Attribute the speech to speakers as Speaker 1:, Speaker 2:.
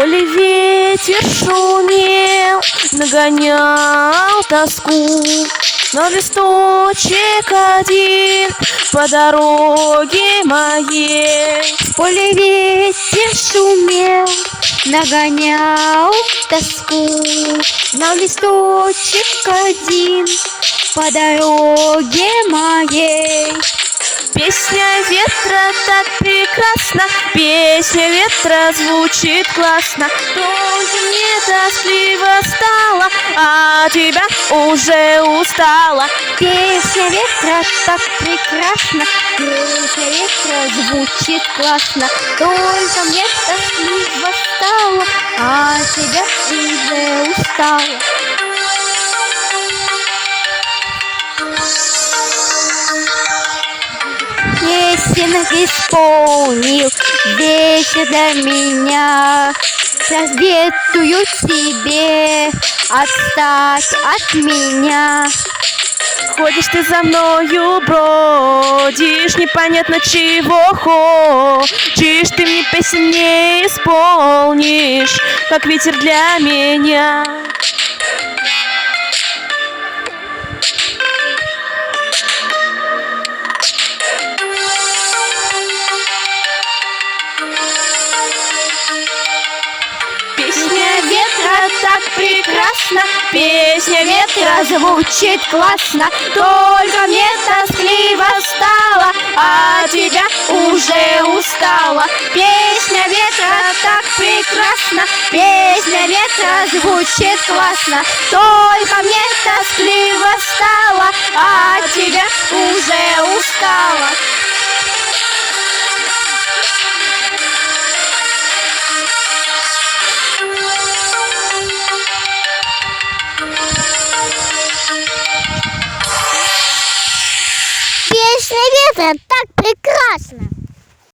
Speaker 1: поле ветер шумел, нагонял тоску, но листочек один по дороге моей.
Speaker 2: В поле ветер шумел, нагонял тоску, но листочек один по дороге моей.
Speaker 1: Песня ветра так прекрасна, песня ветра звучит классно. Только мне тоскливо стало, а тебя уже устала.
Speaker 2: Песня ветра так прекрасна, песня ветра звучит классно. Только мне тоскливо стало, а тебя уже устала. Песен исполнил вечер для меня. Советую тебе отстать от меня.
Speaker 1: Ходишь ты за мною, бродишь, непонятно чего хочешь. Ты мне песен не исполнишь, как ветер для меня. Песня ветра так прекрасна, песня ветра
Speaker 2: Звучит классно,
Speaker 1: только мне тоскливо стало, а тебя уже устала. Песня ветра так прекрасна, песня ветра
Speaker 2: звучит классно.
Speaker 1: только мне тоскливо стало, а тебя уже устала.
Speaker 2: Песня ветра так прекрасна.